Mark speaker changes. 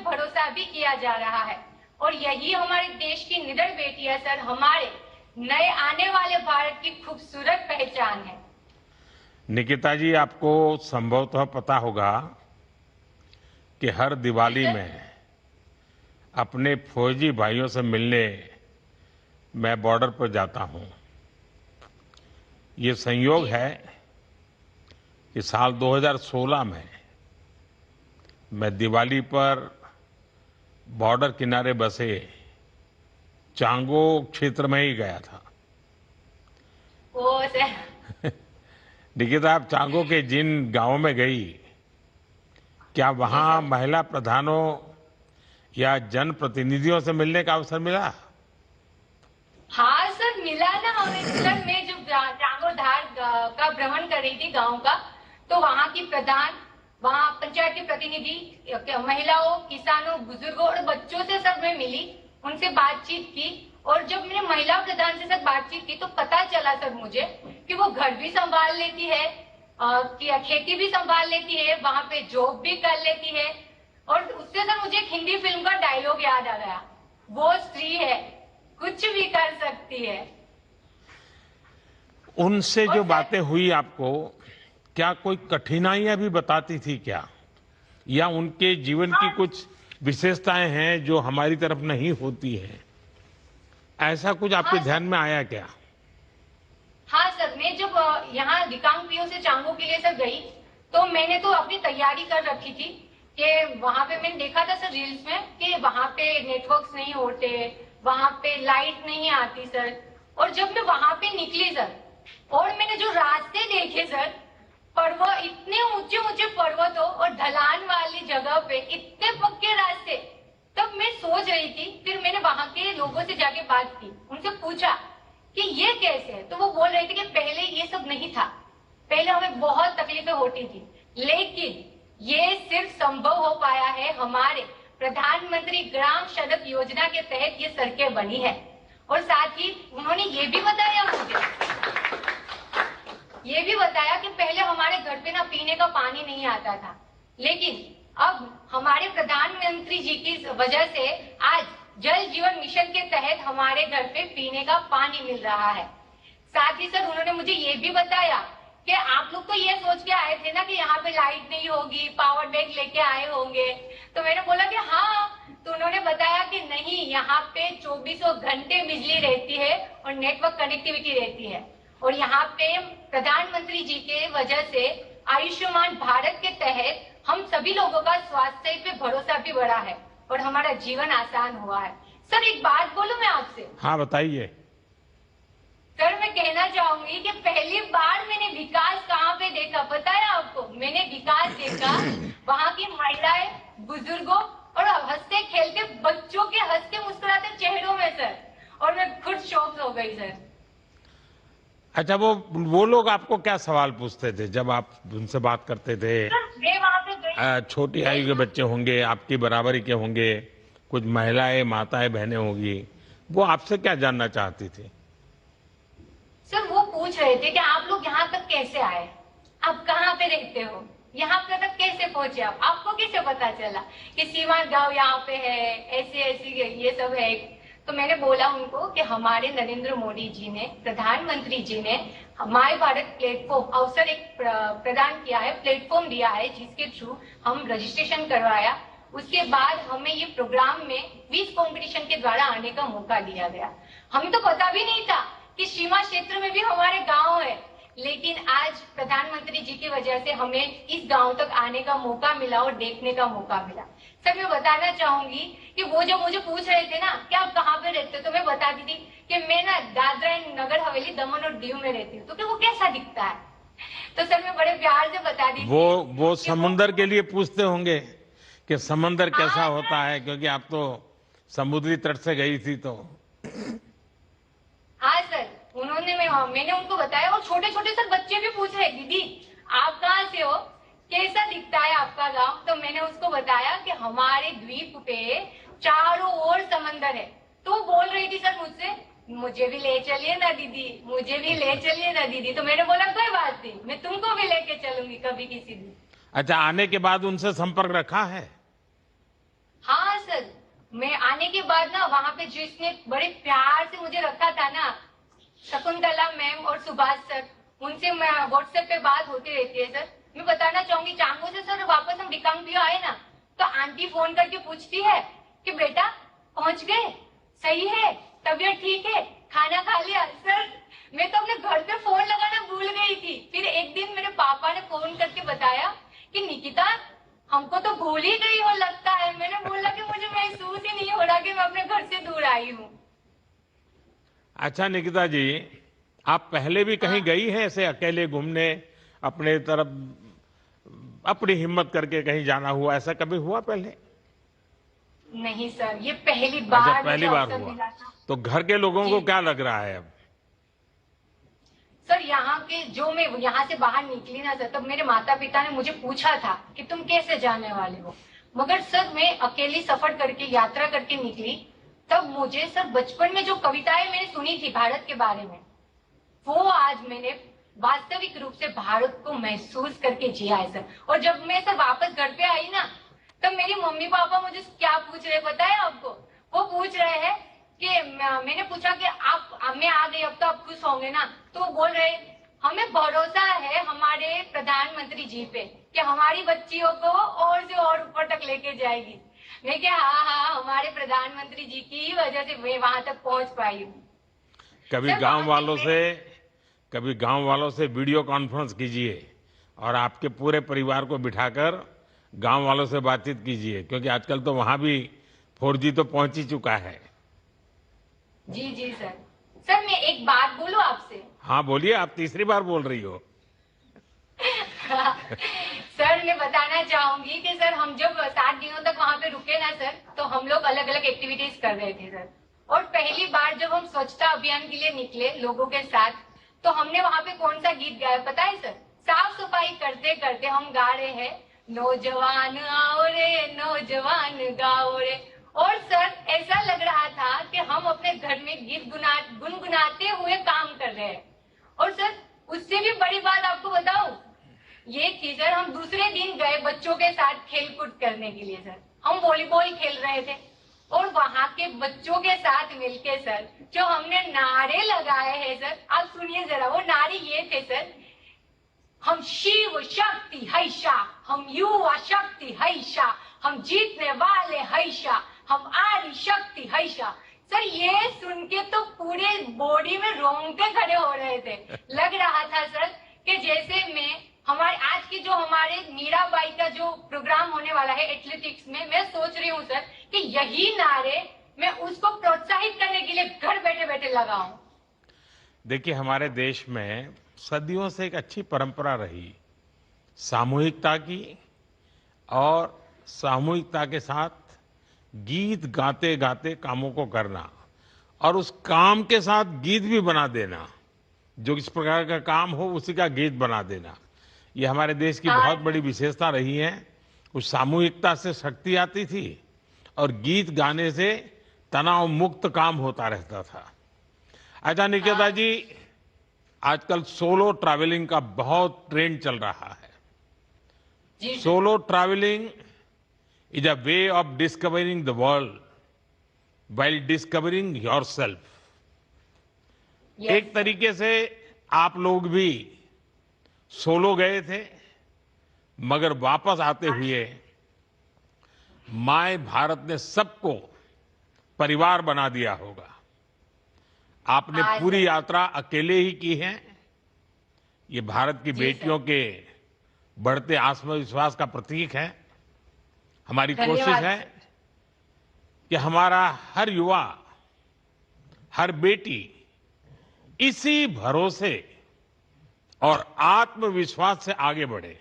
Speaker 1: भरोसा भी किया जा रहा है। और यही हमारे देश की निडर बेटियां सर हमारे नए आने वाले भारत की खूबसूरत पहचान है।
Speaker 2: निकिता जी, आपको संभवतः पता होगा कि हर दिवाली में अपने फौजी भाइयों से मिलने मैं बॉर्डर पर जाता हूं। ये संयोग है कि साल 2016 में मैं दिवाली पर बॉर्डर किनारे बसे चांगो क्षेत्र में ही गया था।
Speaker 1: ओ सर,
Speaker 2: निकिता, आप चांगो के जिन गांवों में गई, क्या वहां महिला प्रधानों या जनप्रतिनिधियों से मिलने का अवसर मिला?
Speaker 1: हाँ सर, मिला ना हमें। सर मैं जब चांगोधार का भ्रमण कर रही थी गांव का, तो वहाँ की प्रधान, वहाँ पंचायत के प्रतिनिधि, महिलाओं, किसानों, बुजुर्गों और बच्चों से सब मैं मिली, उनसे बातचीत की। और जब मैंने महिला प्रधान से सब बातचीत की तो पता चला सर मुझे कि वो घर भी संभाल लेती है, खेती भी संभाल लेती है, वहाँ पे जॉब भी कर लेती है। और उससे सर मुझे एक हिंदी फिल्म का डायलॉग याद आ गया, वो स्त्री है, कुछ भी कर सकती है।
Speaker 2: उनसे जो बातें हुई आपको, क्या कोई कठिनाइयां भी बताती थी क्या? या उनके जीवन की कुछ विशेषताएं हैं जो हमारी तरफ नहीं होती हैं? ऐसा कुछ आपके ध्यान में आया क्या?
Speaker 1: हाँ सर, मैं जब यहाँ रिकांगपिओ से चांगो के लिए सर गई, तो मैंने तो अपनी तैयारी कर रखी थी कि वहां पे मैंने देखा था सर रील्स में कि वहां पे नेटवर्क्स नहीं होते, वहां पे लाइट नहीं आती सर। और जब मैं वहां पे निकली सर, और मैंने जो रास्ते देखे सर, पर्वत, इतने ऊंचे ऊंचे पर्वतों और ढलान वाली जगह पे इतने पक्के रास्ते, तब मैं सोच रही थी। फिर मैंने वहां के लोगों से जाके बात की, उनसे पूछा कि ये कैसे है, तो वो बोल रहे थे कि पहले ये सब नहीं था, पहले हमें बहुत तकलीफें होती थी, लेकिन ये सिर्फ संभव हो पाया है हमारे प्रधानमंत्री ग्राम सड़क योजना के तहत ये सड़कें बनी है। और साथ ही उन्होंने ये भी बताया मुझे, ये भी बताया कि पहले हमारे घर पे ना पीने का पानी नहीं आता था, लेकिन अब हमारे प्रधानमंत्री जी की वजह से आज जल जीवन मिशन के तहत हमारे घर पे पीने का पानी मिल रहा है। साथ ही सर उन्होंने मुझे ये भी बताया कि आप लोग तो ये सोच के आए थे ना कि यहाँ पे लाइट नहीं होगी, पावर बैंक लेके आए होंगे। तो मैंने बोला कि हाँ, तो उन्होंने बताया कि नहीं, यहाँ पे 24 घंटे बिजली रहती है और नेटवर्क कनेक्टिविटी रहती है। और यहाँ पे प्रधानमंत्री जी के वजह से आयुष्मान भारत के तहत हम सभी लोगों का स्वास्थ्य पे भरोसा भी बढ़ा है और हमारा जीवन आसान हुआ है। सर एक बात बोलूं मैं आपसे?
Speaker 2: हाँ, बताइए।
Speaker 1: सर मैं कहना चाहूंगी कि पहली बार मैंने विकास कहाँ पे देखा पता है आपको? मैंने विकास देखा वहाँ की महिलाएं, बुजुर्गों और हंसते खेलते बच्चों के हंसते मुस्कुराते चेहरों में सर, और मैं खुद शॉक हो गई सर।
Speaker 2: अच्छा, वो लोग आपको क्या सवाल पूछते थे जब आप उनसे बात करते थे?
Speaker 1: मैं वहाँ पे गई,
Speaker 2: छोटी आयु के बच्चे होंगे, आपकी बराबरी के होंगे, कुछ महिलाएं, माताएं, बहनें होंगी, वो आपसे क्या जानना चाहती थी?
Speaker 1: सर वो पूछ रहे थे कि आप लोग यहाँ तक कैसे आए, आप कहाँ पे रहते हो, यहाँ पे तक कैसे पहुंचे आप, आपको कैसे पता चला कि सीमा गांव यहाँ पे है, ऐसे ऐसे ये सब है। तो मैंने बोला उनको कि हमारे नरेंद्र मोदी जी ने, प्रधानमंत्री जी ने हमारे भारत प्लेटफॉर्म अवसर एक प्रदान किया है, प्लेटफॉर्म दिया है, जिसके थ्रू हम रजिस्ट्रेशन करवाया। उसके बाद हमें ये प्रोग्राम में क्विज कंपटीशन के द्वारा आने का मौका दिया गया। हमें तो पता भी नहीं था कि सीमा क्षेत्र में भी हमारे गांव है, लेकिन आज प्रधानमंत्री जी की वजह से हमें इस गांव तक आने का मौका मिला और देखने का मौका मिला। सर मैं बताना चाहूंगी कि वो जब मुझे पूछ रहे थे ना कि आप कहाँ पे रहते हो, तो मैं बताती थी कि मैं ना दादरा एंड नगर हवेली, दमन और दीव में रहती हूँ। तो कि वो कैसा दिखता है, तो सर मैं बड़े प्यार से बता दी।
Speaker 2: वो समुंदर के लिए पूछते होंगे कि समंदर कैसा होता है, क्योंकि आप तो समुद्री तट से गई थी। तो
Speaker 1: हाँ सर, मैंने उनको बताया। और छोटे छोटे सर बच्चे भी पूछ रहे, दीदी आप कहाँ से हो, कैसा दिखता है आपका गांव? तो मैंने उसको बताया कि हमारे द्वीप पे चारों ओर समंदर है। तो बोल रही थी सर मुझसे, मुझे भी ले चलिए ना दीदी, मुझे भी ले चलिए ना दीदी। तो मैंने बोला कोई बात नहीं, मैं तुमको भी लेके चलूंगी कभी किसी दिन।
Speaker 2: अच्छा, आने के बाद उनसे संपर्क रखा है?
Speaker 1: हाँ मैं आने के बाद ना वहां पे जिसने बड़े प्यार से मुझे रखा था ना, शकुंतला मैम और सुभाष सर, उनसे मैं व्हाट्सएप पे बात होती रहती है सर। मैं बताना चाहूंगी चांगो से सर, वापस हम रिकांगपिओ आए ना तो आंटी फोन करके पूछती है कि बेटा पहुंच गए, सही है, तबीयत ठीक है, खाना खा लिया। सर मैं तो अपने घर पे फोन लगाना भूल गई थी। फिर एक दिन मेरे पापा ने फोन करके बताया कि निकिता हमको तो भूल ही गई हो लगता है। मैंने बोला कि मुझे महसूस ही नहीं हो रहा कि मैं अपने घर से दूर आई हूँ।
Speaker 2: अच्छा निकिता जी, आप पहले भी कहीं गई हैं ऐसे अकेले घूमने, अपने तरफ अपनी हिम्मत करके कहीं जाना हुआ, ऐसा कभी हुआ पहले?
Speaker 1: नहीं सर, ये पहली
Speaker 2: अच्छा,
Speaker 1: बार
Speaker 2: पहली
Speaker 1: मुझे
Speaker 2: बार
Speaker 1: अवसर
Speaker 2: हुआ।
Speaker 1: मिला था।
Speaker 2: तो घर के लोगों को
Speaker 1: जी।
Speaker 2: क्या लग रहा है अब?
Speaker 1: सर यहाँ के जो मैं यहाँ से बाहर निकली ना सर, तब मेरे माता पिता ने मुझे पूछा था कि तुम कैसे जाने वाले हो। मगर सर मैं अकेली सफर करके यात्रा करके निकली, तब मुझे सर बचपन में जो कविताएं मैंने सुनी थी भारत के बारे में, वो आज मैंने वास्तविक रूप से भारत को महसूस करके जिया है सर। और जब मैं सर वापस घर पे आई ना, तब मेरी मम्मी पापा मुझे क्या पूछ रहे पता है आपको? वो पूछ रहे हैं कि मैंने पूछा कि आप मैं आ गई, अब तो आप खुश होंगे ना? तो वो बोल रहे हमें भरोसा है हमारे प्रधानमंत्री जी पे कि हमारी बच्चियों को और से और ऊपर तक लेके जाएगी। मैं क्या, हाँ, हमारे प्रधानमंत्री जी की वजह से मैं वहां तक पहुंच पाई हूँ।
Speaker 2: कभी
Speaker 1: सर,
Speaker 2: गांव
Speaker 1: वहां
Speaker 2: वालों
Speaker 1: से
Speaker 2: से कभी गांव वालों से वीडियो कॉन्फ्रेंस कीजिए और आपके पूरे परिवार को बिठाकर गांव वालों से बातचीत कीजिए, क्योंकि आजकल तो वहां भी 4G तो पहुंच ही चुका है।
Speaker 1: जी जी सर। सर मैं एक बात बोलूं आपसे?
Speaker 2: हाँ बोलिए, आप तीसरी बार बोल रही हो।
Speaker 1: सर मैं बताना चाहूंगी कि सर हम जब 7 दिनों तक वहां पे रुके ना सर, तो हम लोग अलग अलग एक्टिविटीज कर रहे थे सर। और पहली बार जब हम स्वच्छता अभियान के लिए निकले लोगों के साथ, तो हमने वहां पे कौन सा गीत गाया पता है सर? साफ सफाई करते करते हम गा रहे हैं, नौजवान आओ रे नौजवान गाओ रे। और सर ऐसा लग रहा था कि हम अपने घर में गीत गुनगुनाते हुए काम कर रहे हैं। और सर उससे भी बड़ी बात आपको बताऊं, ये थी सर, हम दूसरे दिन गए बच्चों के साथ खेल कूद करने के लिए सर। हम वॉलीबॉल खेल रहे थे और वहां के बच्चों के साथ मिलके सर जो हमने नारे लगाए हैं सर, आप सुनिए जरा। वो नारे ये थे सर, हम शिव शक्ति हैशा, हम युवा शक्ति हैशा, हम जीतने वाले हैशा, हम आदि शक्ति हैशा। सर ये सुन के तो पूरे बॉडी में रोंगटे खड़े हो रहे थे। लग रहा था सर कि जैसे मैं हमारे आज की जो हमारे मीराबाई का जो प्रोग्राम होने वाला है एथलेटिक्स में, मैं सोच रही हूँ सर कि यही नारे मैं उसको प्रोत्साहित करने के लिए घर बैठे बैठे लगाऊं।
Speaker 2: देखिए, हमारे देश में सदियों से एक अच्छी परंपरा रही सामूहिकता की, और सामूहिकता के साथ गीत गाते गाते कामों को करना, और उस काम के साथ गीत भी बना देना, जो इस प्रकार का काम हो उसी का गीत बना देना। ये हमारे देश की बहुत बड़ी विशेषता रही है। उस सामूहिकता से शक्ति आती थी और गीत गाने से तनाव मुक्त काम होता रहता था। अच्छा निकिता जी, आजकल सोलो ट्रैवलिंग का बहुत ट्रेंड चल रहा है। Solo travelling is a way of discovering the world while discovering yourself. एक तरीके से आप लोग भी सोलो गए थे, मगर वापस आते हुए माय भारत ने सबको परिवार बना दिया होगा। आपने पूरी यात्रा अकेले ही की है। ये भारत की बेटियों के बढ़ते आत्मविश्वास का प्रतीक है। हमारी कोशिश है कि हमारा हर युवा, हर बेटी इसी भरोसे और आत्मविश्वास से आगे बढ़े।